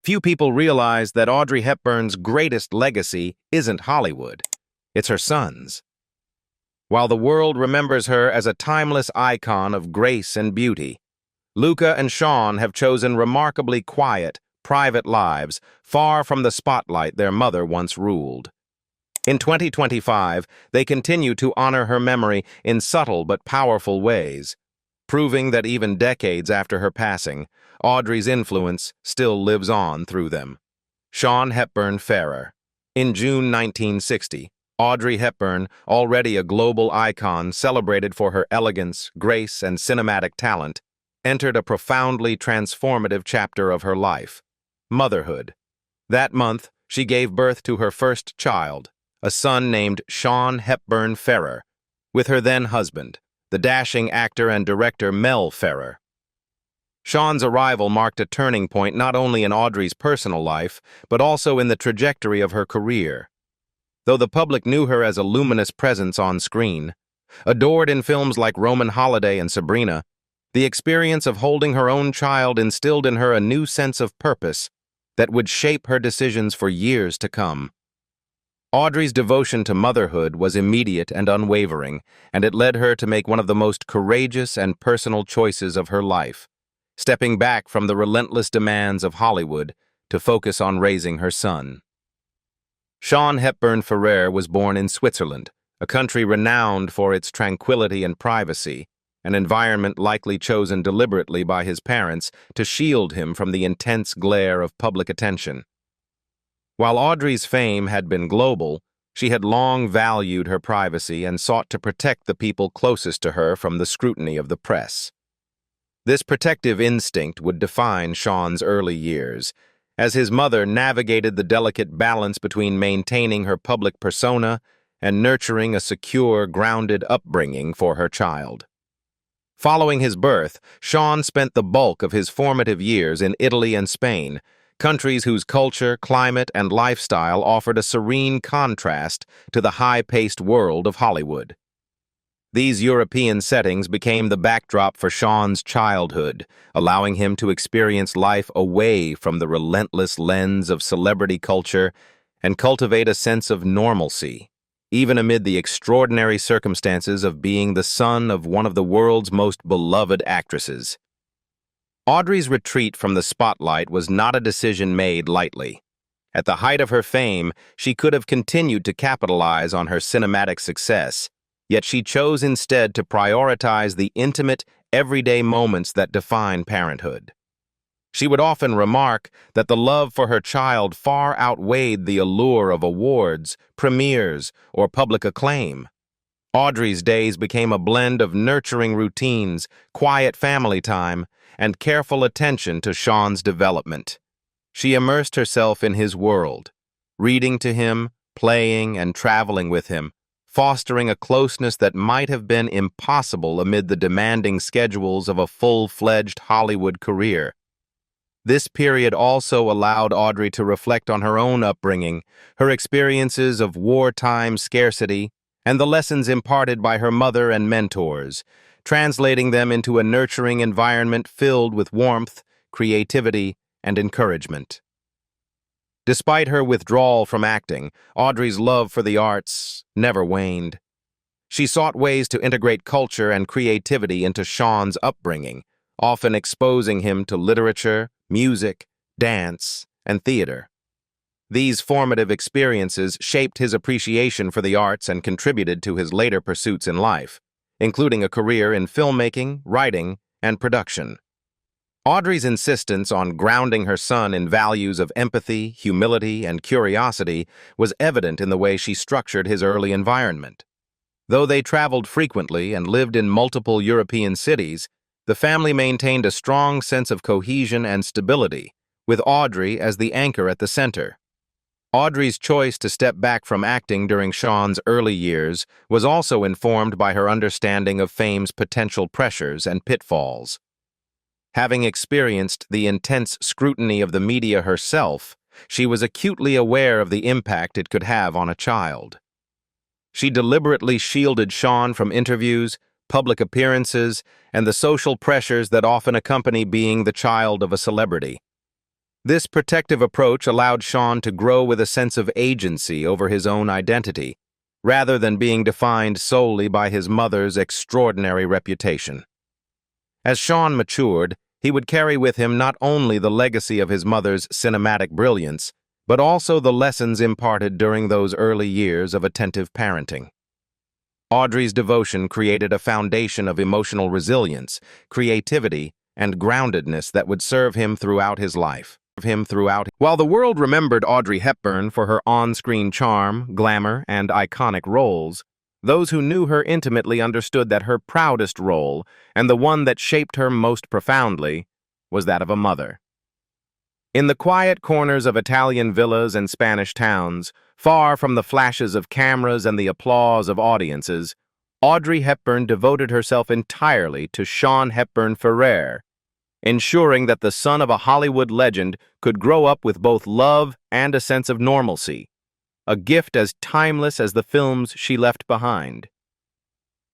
Few people realize that Audrey Hepburn's greatest legacy isn't Hollywood. It's her sons. While the world remembers her as a timeless icon of grace and beauty, Luca and Sean have chosen remarkably quiet, private lives, far from the spotlight their mother once ruled. In 2025, they continue to honor her memory in subtle but powerful ways, proving that even decades after her passing, Audrey's influence still lives on through them. Sean Hepburn Ferrer. In June 1960, Audrey Hepburn, already a global icon celebrated for her elegance, grace, and cinematic talent, entered a profoundly transformative chapter of her life, motherhood. That month, she gave birth to her first child, a son named Sean Hepburn Ferrer, with her then husband, the dashing actor and director Mel Ferrer. Sean's arrival marked a turning point not only in Audrey's personal life, but also in the trajectory of her career. Though the public knew her as a luminous presence on screen, adored in films like Roman Holiday and Sabrina, the experience of holding her own child instilled in her a new sense of purpose that would shape her decisions for years to come. Audrey's devotion to motherhood was immediate and unwavering, and it led her to make one of the most courageous and personal choices of her life, stepping back from the relentless demands of Hollywood to focus on raising her son. Sean Hepburn Ferrer was born in Switzerland, a country renowned for its tranquility and privacy, an environment likely chosen deliberately by his parents to shield him from the intense glare of public attention. While Audrey's fame had been global, she had long valued her privacy and sought to protect the people closest to her from the scrutiny of the press. This protective instinct would define Sean's early years, as his mother navigated the delicate balance between maintaining her public persona and nurturing a secure, grounded upbringing for her child. Following his birth, Sean spent the bulk of his formative years in Italy and Spain, countries whose culture, climate, and lifestyle offered a serene contrast to the high-paced world of Hollywood. These European settings became the backdrop for Sean's childhood, allowing him to experience life away from the relentless lens of celebrity culture and cultivate a sense of normalcy, even amid the extraordinary circumstances of being the son of one of the world's most beloved actresses. Audrey's retreat from the spotlight was not a decision made lightly. At the height of her fame, she could have continued to capitalize on her cinematic success, yet she chose instead to prioritize the intimate, everyday moments that define parenthood. She would often remark that the love for her child far outweighed the allure of awards, premieres, or public acclaim. Audrey's days became a blend of nurturing routines, quiet family time, and careful attention to Sean's development. She immersed herself in his world, reading to him, playing, and traveling with him, fostering a closeness that might have been impossible amid the demanding schedules of a full-fledged Hollywood career. This period also allowed Audrey to reflect on her own upbringing, her experiences of wartime scarcity, and the lessons imparted by her mother and mentors, translating them into a nurturing environment filled with warmth, creativity, and encouragement. Despite her withdrawal from acting, Audrey's love for the arts never waned. She sought ways to integrate culture and creativity into Sean's upbringing, often exposing him to literature, music, dance, and theater. These formative experiences shaped his appreciation for the arts and contributed to his later pursuits in life, including a career in filmmaking, writing, and production. Audrey's insistence on grounding her son in values of empathy, humility, and curiosity was evident in the way she structured his early environment. Though they traveled frequently and lived in multiple European cities, the family maintained a strong sense of cohesion and stability, with Audrey as the anchor at the center. Audrey's choice to step back from acting during Sean's early years was also informed by her understanding of fame's potential pressures and pitfalls. Having experienced the intense scrutiny of the media herself, she was acutely aware of the impact it could have on a child. She deliberately shielded Sean from interviews, public appearances, and the social pressures that often accompany being the child of a celebrity. This protective approach allowed Sean to grow with a sense of agency over his own identity, rather than being defined solely by his mother's extraordinary reputation. As Sean matured, he would carry with him not only the legacy of his mother's cinematic brilliance, but also the lessons imparted during those early years of attentive parenting. Audrey's devotion created a foundation of emotional resilience, creativity, and groundedness that would serve him throughout his life. While the world remembered Audrey Hepburn for her on-screen charm, glamour, and iconic roles, those who knew her intimately understood that her proudest role, and the one that shaped her most profoundly, was that of a mother. In the quiet corners of Italian villas and Spanish towns, far from the flashes of cameras and the applause of audiences, Audrey Hepburn devoted herself entirely to Sean Hepburn Ferrer, ensuring that the son of a Hollywood legend could grow up with both love and a sense of normalcy, a gift as timeless as the films she left behind.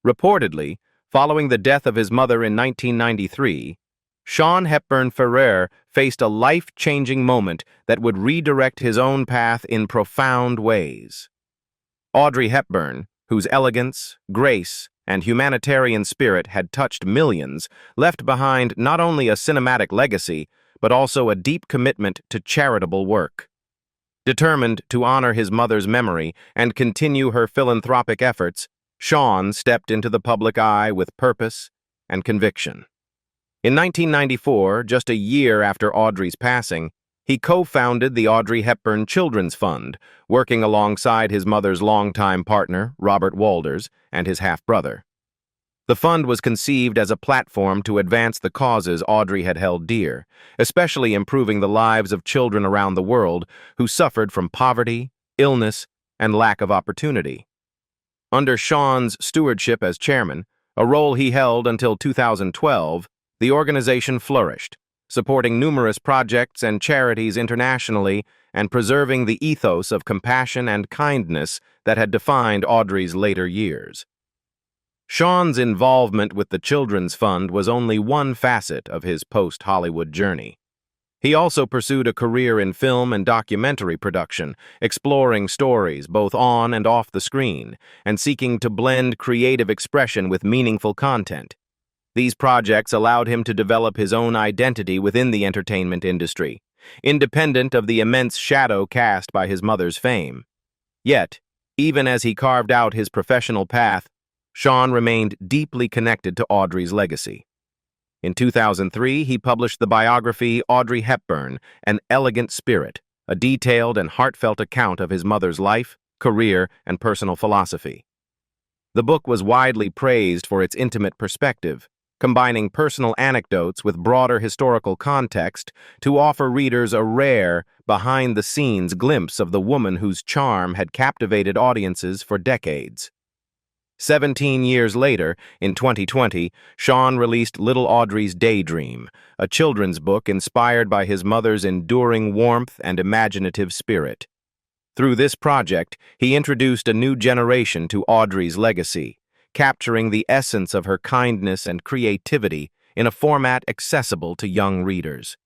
Reportedly, following the death of his mother in 1993, Sean Hepburn Ferrer faced a life-changing moment that would redirect his own path in profound ways. Audrey Hepburn, whose elegance, grace, and humanitarian spirit had touched millions, left behind not only a cinematic legacy, but also a deep commitment to charitable work. Determined to honor his mother's memory and continue her philanthropic efforts, Sean stepped into the public eye with purpose and conviction. In 1994, just a year after Audrey's passing, he co-founded the Audrey Hepburn Children's Fund, working alongside his mother's longtime partner, Robert Walders, and his half-brother. The fund was conceived as a platform to advance the causes Audrey had held dear, especially improving the lives of children around the world who suffered from poverty, illness, and lack of opportunity. Under Sean's stewardship as chairman, a role he held until 2012, the organization flourished, supporting numerous projects and charities internationally and preserving the ethos of compassion and kindness that had defined Audrey's later years. Sean's involvement with the Children's Fund was only one facet of his post-Hollywood journey. He also pursued a career in film and documentary production, exploring stories both on and off the screen, and seeking to blend creative expression with meaningful content. These projects allowed him to develop his own identity within the entertainment industry, independent of the immense shadow cast by his mother's fame. Yet, even as he carved out his professional path, Sean remained deeply connected to Audrey's legacy. In 2003, he published the biography Audrey Hepburn, An Elegant Spirit, a detailed and heartfelt account of his mother's life, career, and personal philosophy. The book was widely praised for its intimate perspective, combining personal anecdotes with broader historical context to offer readers a rare, behind-the-scenes glimpse of the woman whose charm had captivated audiences for decades. 17 years later, in 2020, Sean released Little Audrey's Daydream, a children's book inspired by his mother's enduring warmth and imaginative spirit. Through this project, he introduced a new generation to Audrey's legacy, capturing the essence of her kindness and creativity in a format accessible to young readers.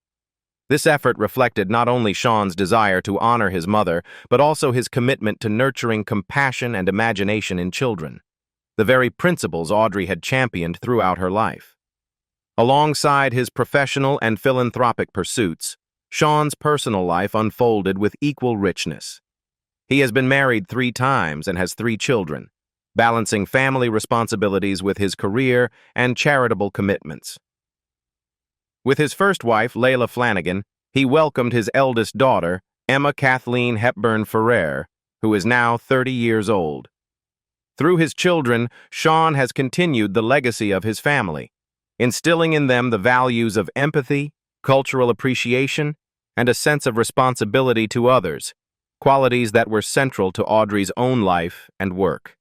This effort reflected not only Sean's desire to honor his mother, but also his commitment to nurturing compassion and imagination in children, the very principles Audrey had championed throughout her life. Alongside his professional and philanthropic pursuits, Sean's personal life unfolded with equal richness. He has been married 3 times and has 3 children, balancing family responsibilities with his career and charitable commitments. With his first wife, Layla Flanagan, he welcomed his eldest daughter, Emma Kathleen Hepburn Ferrer, who is now 30 years old. Through his children, Sean has continued the legacy of his family, instilling in them the values of empathy, cultural appreciation, and a sense of responsibility to others, qualities that were central to Audrey's own life and work.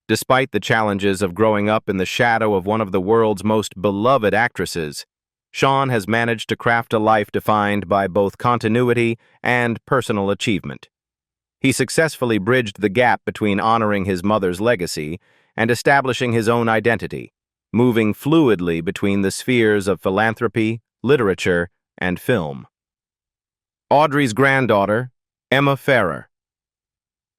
Despite the challenges of growing up in the shadow of one of the world's most beloved actresses, Sean has managed to craft a life defined by both continuity and personal achievement. He successfully bridged the gap between honoring his mother's legacy and establishing his own identity, moving fluidly between the spheres of philanthropy, literature, and film. Audrey's granddaughter, Emma Ferrer.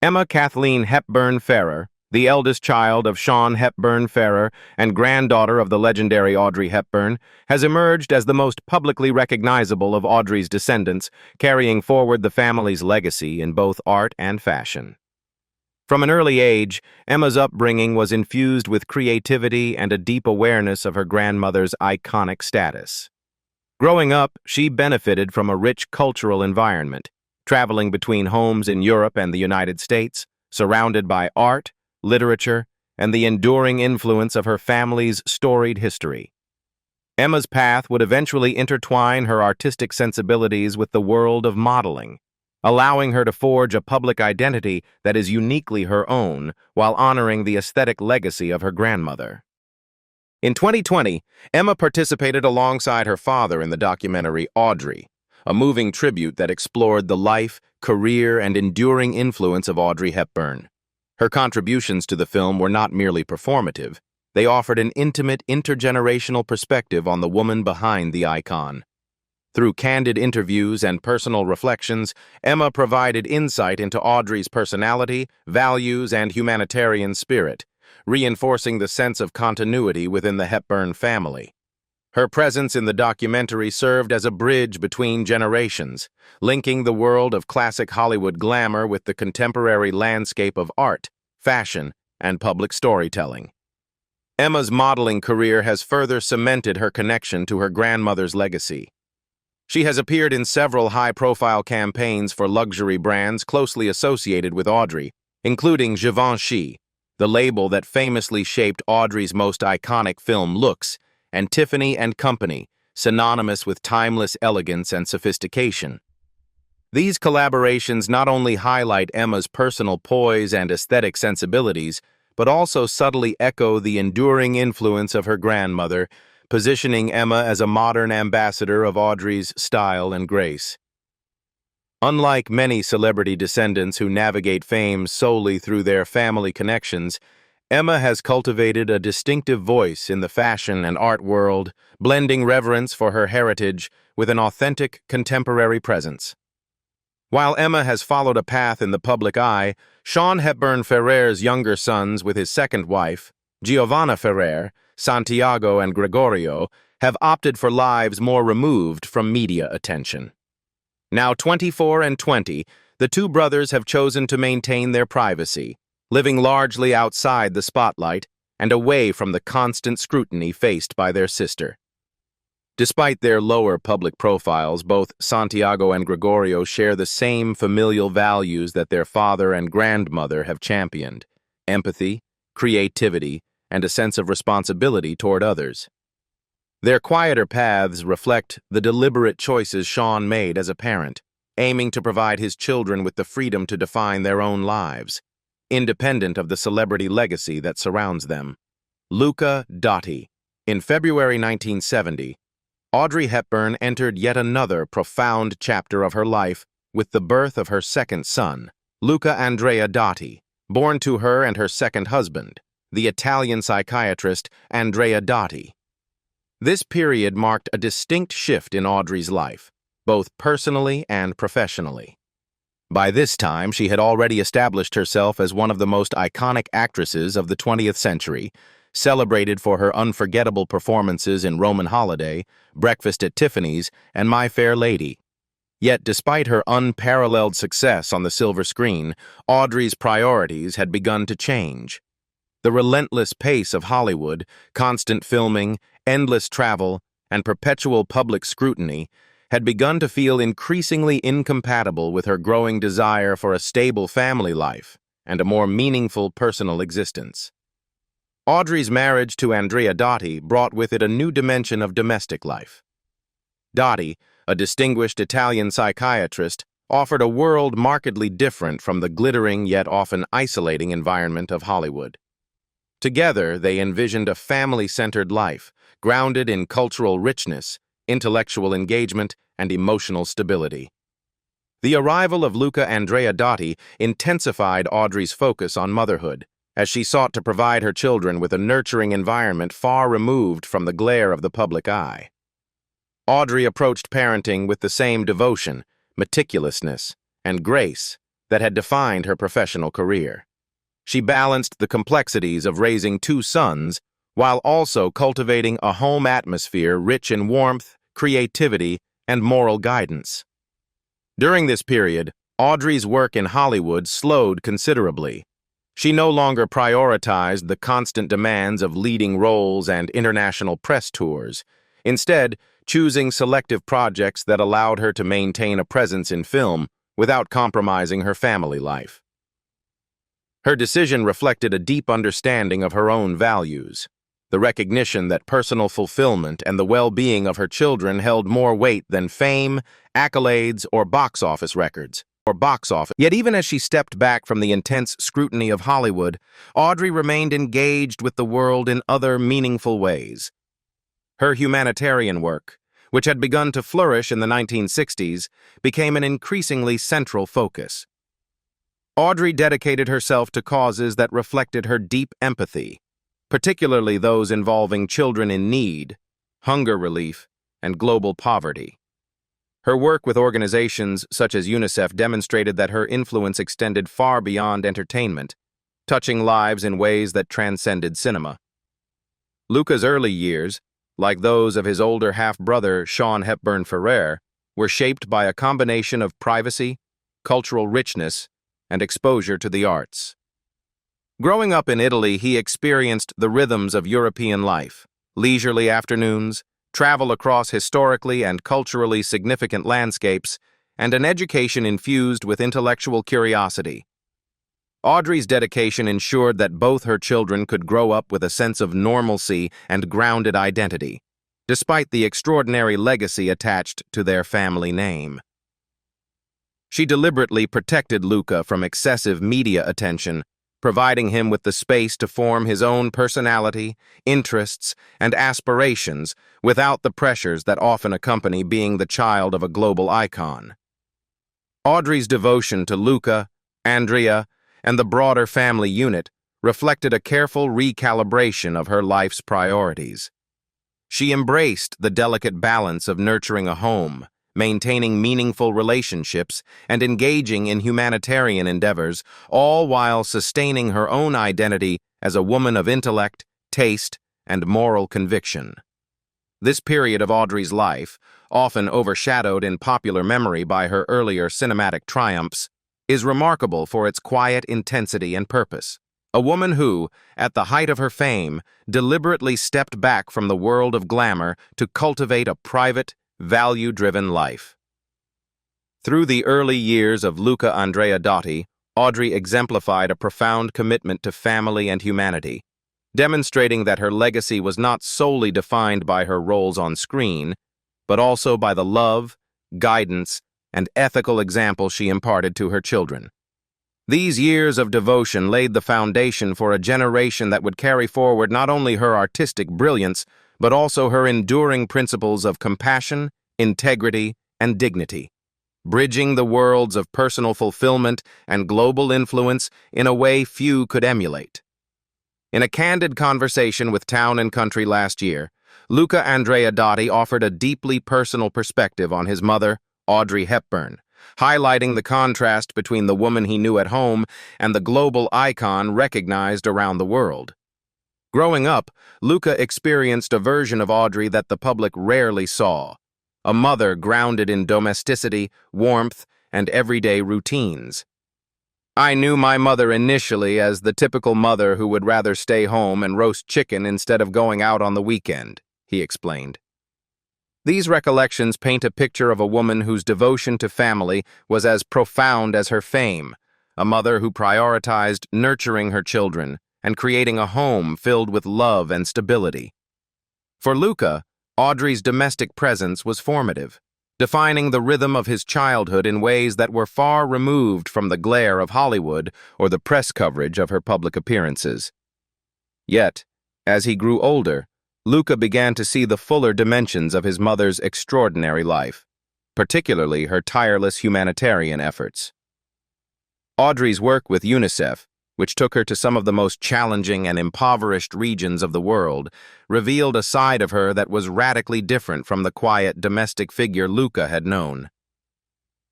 Emma Kathleen Hepburn Ferrer, the eldest child of Sean Hepburn Ferrer and granddaughter of the legendary Audrey Hepburn, has emerged as the most publicly recognizable of Audrey's descendants, carrying forward the family's legacy in both art and fashion. From an early age, Emma's upbringing was infused with creativity and a deep awareness of her grandmother's iconic status. Growing up, she benefited from a rich cultural environment, traveling between homes in Europe and the United States, surrounded by art, literature, and the enduring influence of her family's storied history. Emma's path would eventually intertwine her artistic sensibilities with the world of modeling, allowing her to forge a public identity that is uniquely her own while honoring the aesthetic legacy of her grandmother. In 2020, Emma participated alongside her father in the documentary Audrey, a moving tribute that explored the life, career, and enduring influence of Audrey Hepburn. Her contributions to the film were not merely performative. They offered an intimate, intergenerational perspective on the woman behind the icon. Through candid interviews and personal reflections, Emma provided insight into Audrey's personality, values, and humanitarian spirit, reinforcing the sense of continuity within the Hepburn family. Her presence in the documentary served as a bridge between generations, linking the world of classic Hollywood glamour with the contemporary landscape of art, fashion, and public storytelling. Emma's modeling career has further cemented her connection to her grandmother's legacy. She has appeared in several high-profile campaigns for luxury brands closely associated with Audrey, including Givenchy, the label that famously shaped Audrey's most iconic film looks, and Tiffany & Company, synonymous with timeless elegance and sophistication. These collaborations not only highlight Emma's personal poise and aesthetic sensibilities, but also subtly echo the enduring influence of her grandmother, positioning Emma as a modern ambassador of Audrey's style and grace. Unlike many celebrity descendants who navigate fame solely through their family connections, Emma has cultivated a distinctive voice in the fashion and art world, blending reverence for her heritage with an authentic contemporary presence. While Emma has followed a path in the public eye, Sean Hepburn Ferrer's younger sons with his second wife, Giovanna Ferrer, Santiago and Gregorio, have opted for lives more removed from media attention. Now 24 and 20, the two brothers have chosen to maintain their privacy, living largely outside the spotlight and away from the constant scrutiny faced by their sister. Despite their lower public profiles, both Santiago and Gregorio share the same familial values that their father and grandmother have championed: empathy, creativity, and a sense of responsibility toward others. Their quieter paths reflect the deliberate choices Sean made as a parent, aiming to provide his children with the freedom to define their own lives, independent of the celebrity legacy that surrounds them. Luca Dotti. In February 1970, Audrey Hepburn entered yet another profound chapter of her life with the birth of her second son, Luca Andrea Dotti, born to her and her second husband, the Italian psychiatrist Andrea Dotti. This period marked a distinct shift in Audrey's life, both personally and professionally. By this time, she had already established herself as one of the most iconic actresses of the 20th century, celebrated for her unforgettable performances in Roman Holiday, Breakfast at Tiffany's, and My Fair Lady. Yet despite her unparalleled success on the silver screen, Audrey's priorities had begun to change. The relentless pace of Hollywood, constant filming, endless travel, and perpetual public scrutiny had begun to feel increasingly incompatible with her growing desire for a stable family life and a more meaningful personal existence. Audrey's marriage to Andrea Dotti brought with it a new dimension of domestic life. Dotti, a distinguished Italian psychiatrist, offered a world markedly different from the glittering yet often isolating environment of Hollywood. Together, they envisioned a family-centered life, grounded in cultural richness, intellectual engagement, and emotional stability. The arrival of Luca Andrea Dotti intensified Audrey's focus on motherhood, as she sought to provide her children with a nurturing environment far removed from the glare of the public eye. Audrey approached parenting with the same devotion, meticulousness, and grace that had defined her professional career. She balanced the complexities of raising two sons while also cultivating a home atmosphere rich in warmth, creativity, and moral guidance. During this period, Audrey's work in Hollywood slowed considerably. She no longer prioritized the constant demands of leading roles and international press tours, instead choosing selective projects that allowed her to maintain a presence in film without compromising her family life. Her decision reflected a deep understanding of her own values, the recognition that personal fulfillment and the well-being of her children held more weight than fame, accolades, or box office records. Yet even as she stepped back from the intense scrutiny of Hollywood, Audrey remained engaged with the world in other meaningful ways. Her humanitarian work, which had begun to flourish in the 1960s, became an increasingly central focus. Audrey dedicated herself to causes that reflected her deep empathy, particularly those involving children in need, hunger relief, and global poverty. Her work with organizations such as UNICEF demonstrated that her influence extended far beyond entertainment, touching lives in ways that transcended cinema. Luca's early years, like those of his older half-brother Sean Hepburn Ferrer, were shaped by a combination of privacy, cultural richness, and exposure to the arts. Growing up in Italy, he experienced the rhythms of European life, leisurely afternoons, travel across historically and culturally significant landscapes, and an education infused with intellectual curiosity. Audrey's dedication ensured that both her children could grow up with a sense of normalcy and grounded identity, despite the extraordinary legacy attached to their family name. She deliberately protected Luca from excessive media attention, providing him with the space to form his own personality, interests, and aspirations without the pressures that often accompany being the child of a global icon. Audrey's devotion to Luca, Andrea, and the broader family unit reflected a careful recalibration of her life's priorities. She embraced the delicate balance of nurturing a home, maintaining meaningful relationships, and engaging in humanitarian endeavors, all while sustaining her own identity as a woman of intellect, taste, and moral conviction. This period of Audrey's life, often overshadowed in popular memory by her earlier cinematic triumphs, is remarkable for its quiet intensity and purpose. A woman who, at the height of her fame, deliberately stepped back from the world of glamour to cultivate a private, value-driven life. Through the early years of Luca Dotti, Audrey exemplified a profound commitment to family and humanity, demonstrating that her legacy was not solely defined by her roles on screen, but also by the love, guidance, and ethical example she imparted to her children. These years of devotion laid the foundation for a generation that would carry forward not only her artistic brilliance, but also her enduring principles of compassion, integrity, and dignity, bridging the worlds of personal fulfillment and global influence in a way few could emulate. In a candid conversation with Town & Country last year, Luca Dotti offered a deeply personal perspective on his mother, Audrey Hepburn, highlighting the contrast between the woman he knew at home and the global icon recognized around the world. Growing up, Luca experienced a version of Audrey that the public rarely saw, a mother grounded in domesticity, warmth, and everyday routines. "I knew my mother initially as the typical mother who would rather stay home and roast chicken instead of going out on the weekend," he explained. These recollections paint a picture of a woman whose devotion to family was as profound as her fame, a mother who prioritized nurturing her children and creating a home filled with love and stability. For Luca, Audrey's domestic presence was formative, defining the rhythm of his childhood in ways that were far removed from the glare of Hollywood or the press coverage of her public appearances. Yet, as he grew older, Luca began to see the fuller dimensions of his mother's extraordinary life, particularly her tireless humanitarian efforts. Audrey's work with UNICEF, which took her to some of the most challenging and impoverished regions of the world, revealed a side of her that was radically different from the quiet domestic figure Luca had known.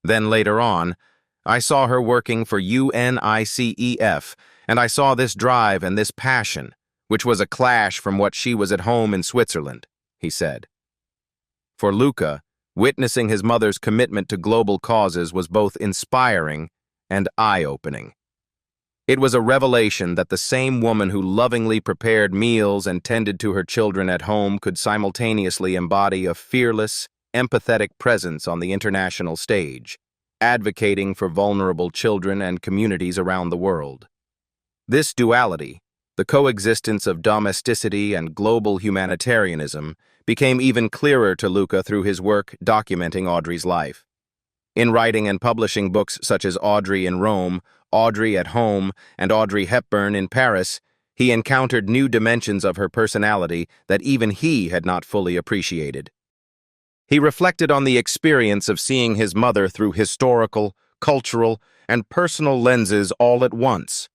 Then later on, I saw her working for UNICEF, and I saw this drive and this passion, which was a clash from what she was at home in Switzerland, he said. For Luca, witnessing his mother's commitment to global causes was both inspiring and eye-opening. It was a revelation that the same woman who lovingly prepared meals and tended to her children at home could simultaneously embody a fearless, empathetic presence on the international stage, advocating for vulnerable children and communities around the world. This duality, the coexistence of domesticity and global humanitarianism, became even clearer to Luca through his work documenting Audrey's life. In writing and publishing books such as Audrey in Rome, Audrey at Home, and Audrey Hepburn in Paris, he encountered new dimensions of her personality that even he had not fully appreciated. He reflected on the experience of seeing his mother through historical, cultural, and personal lenses all at once.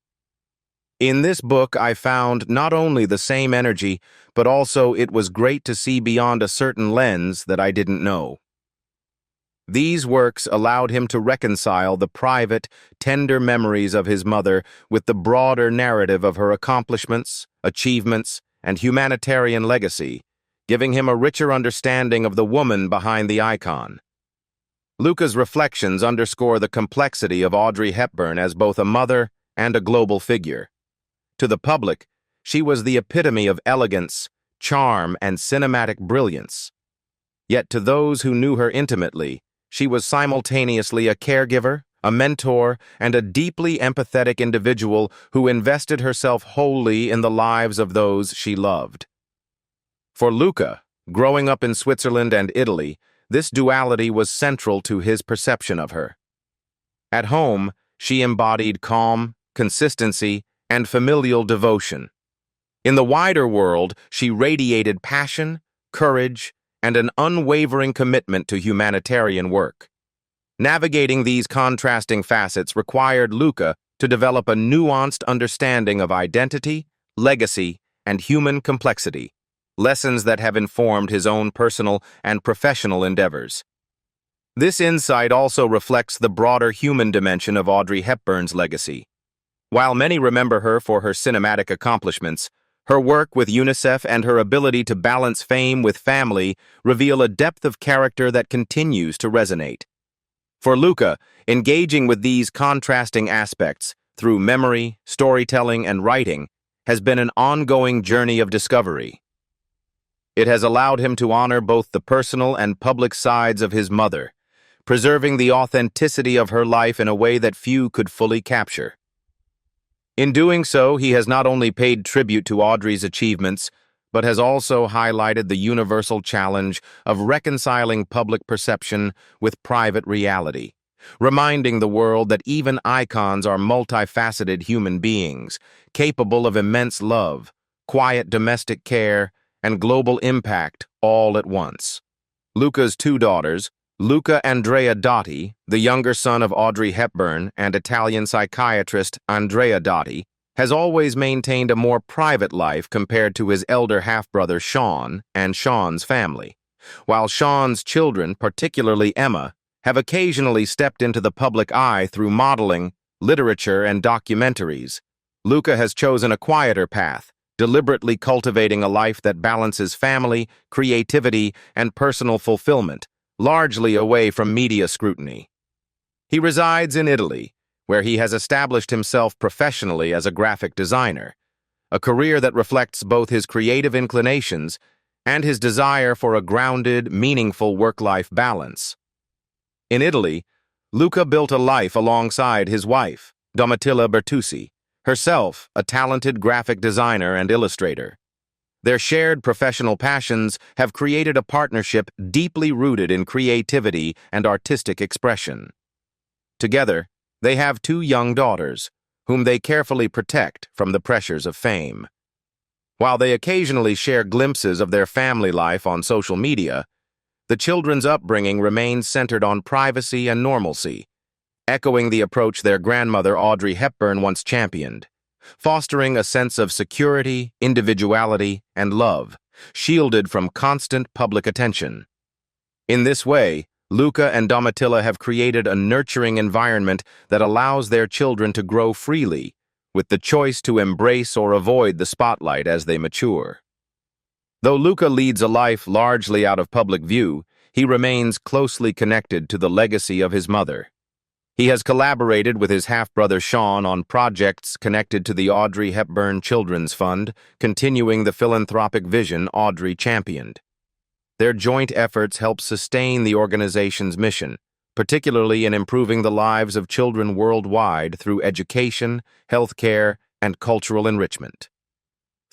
In this book, I found not only the same energy, but also it was great to see beyond a certain lens that I didn't know. These works allowed him to reconcile the private, tender memories of his mother with the broader narrative of her accomplishments, achievements, and humanitarian legacy, giving him a richer understanding of the woman behind the icon. Luca's reflections underscore the complexity of Audrey Hepburn as both a mother and a global figure. To the public, she was the epitome of elegance, charm, and cinematic brilliance. Yet to those who knew her intimately, she was simultaneously a caregiver, a mentor, and a deeply empathetic individual who invested herself wholly in the lives of those she loved. For Luca, growing up in Switzerland and Italy, this duality was central to his perception of her. At home, she embodied calm, consistency, and familial devotion. In the wider world, she radiated passion, courage, and an unwavering commitment to humanitarian work. Navigating these contrasting facets required Luca to develop a nuanced understanding of identity, legacy, and human complexity, lessons that have informed his own personal and professional endeavors. This insight also reflects the broader human dimension of Audrey Hepburn's legacy. While many remember her for her cinematic accomplishments, her work with UNICEF and her ability to balance fame with family reveal a depth of character that continues to resonate. For Luca, engaging with these contrasting aspects through memory, storytelling, and writing has been an ongoing journey of discovery. It has allowed him to honor both the personal and public sides of his mother, preserving the authenticity of her life in a way that few could fully capture. In doing so, he has not only paid tribute to Audrey's achievements, but has also highlighted the universal challenge of reconciling public perception with private reality, reminding the world that even icons are multifaceted human beings, capable of immense love, quiet domestic care, and global impact all at once. Luca's two daughters, Luca Andrea Dotti, the younger son of Audrey Hepburn and Italian psychiatrist Andrea Dotti, has always maintained a more private life compared to his elder half-brother Sean and Sean's family, while Sean's children, particularly Emma, have occasionally stepped into the public eye through modeling, literature, and documentaries. Luca has chosen a quieter path, deliberately cultivating a life that balances family, creativity, and personal fulfillment, largely away from media scrutiny. He resides in Italy, where he has established himself professionally as a graphic designer, a career that reflects both his creative inclinations and his desire for a grounded, meaningful work-life balance. In Italy, Luca built a life alongside his wife, Domitilla Bertucci, herself a talented graphic designer and illustrator. Their shared professional passions have created a partnership deeply rooted in creativity and artistic expression. Together, they have two young daughters, whom they carefully protect from the pressures of fame. While they occasionally share glimpses of their family life on social media, the children's upbringing remains centered on privacy and normalcy, echoing the approach their grandmother Audrey Hepburn once championed, fostering a sense of security, individuality, and love, shielded from constant public attention. In this way, Luca and Domitilla have created a nurturing environment that allows their children to grow freely, with the choice to embrace or avoid the spotlight as they mature. Though Luca leads a life largely out of public view, he remains closely connected to the legacy of his mother. He has collaborated with his half-brother Sean on projects connected to the Audrey Hepburn Children's Fund, continuing the philanthropic vision Audrey championed. Their joint efforts help sustain the organization's mission, particularly in improving the lives of children worldwide through education, healthcare, and cultural enrichment.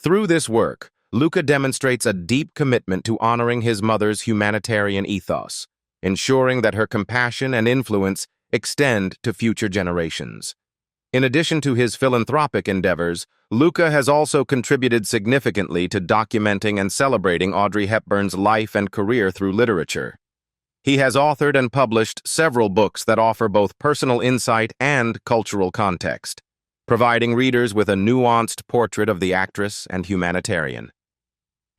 Through this work, Luca demonstrates a deep commitment to honoring his mother's humanitarian ethos, ensuring that her compassion and influence extend to future generations. In addition to his philanthropic endeavors, Luca has also contributed significantly to documenting and celebrating Audrey Hepburn's life and career through literature. He has authored and published several books that offer both personal insight and cultural context, providing readers with a nuanced portrait of the actress and humanitarian.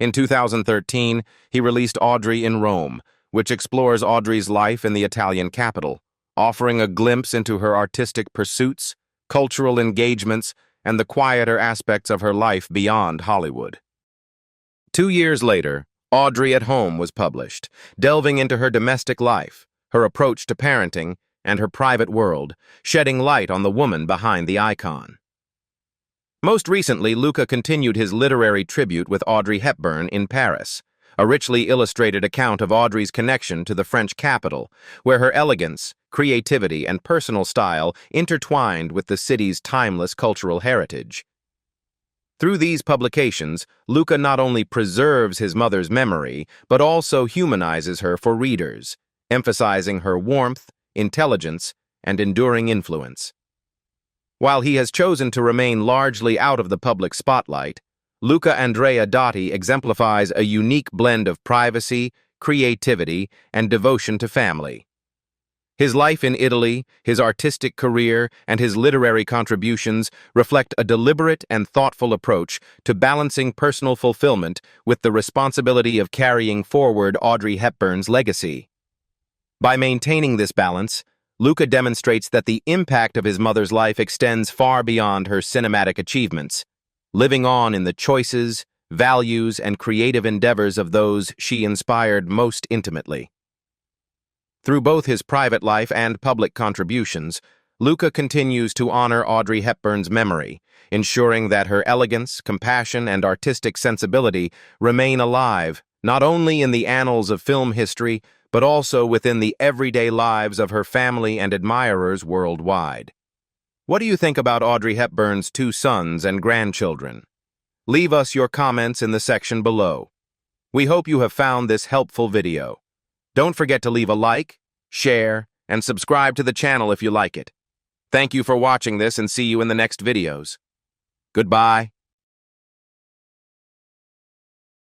In 2013, he released Audrey in Rome, which explores Audrey's life in the Italian capital, offering a glimpse into her artistic pursuits, cultural engagements, and the quieter aspects of her life beyond Hollywood. 2 years later, Audrey at Home was published, delving into her domestic life, her approach to parenting, and her private world, shedding light on the woman behind the icon. Most recently, Luca continued his literary tribute with Audrey Hepburn in Paris, a richly illustrated account of Audrey's connection to the French capital, where her elegance, creativity, and personal style intertwined with the city's timeless cultural heritage. Through these publications, Luca not only preserves his mother's memory, but also humanizes her for readers, emphasizing her warmth, intelligence, and enduring influence. While he has chosen to remain largely out of the public spotlight, Luca Dotti exemplifies a unique blend of privacy, creativity, and devotion to family. His life in Italy, his artistic career, and his literary contributions reflect a deliberate and thoughtful approach to balancing personal fulfillment with the responsibility of carrying forward Audrey Hepburn's legacy. By maintaining this balance, Luca demonstrates that the impact of his mother's life extends far beyond her cinematic achievements, living on in the choices, values, and creative endeavors of those she inspired most intimately. Through both his private life and public contributions, Luca continues to honor Audrey Hepburn's memory, ensuring that her elegance, compassion, and artistic sensibility remain alive, not only in the annals of film history, but also within the everyday lives of her family and admirers worldwide. What do you think about Audrey Hepburn's 2 sons and grandchildren? Leave us your comments in the section below. We hope you have found this helpful video. Don't forget to leave a like, share, and subscribe to the channel if you like it. Thank you for watching this and see you in the next videos. Goodbye.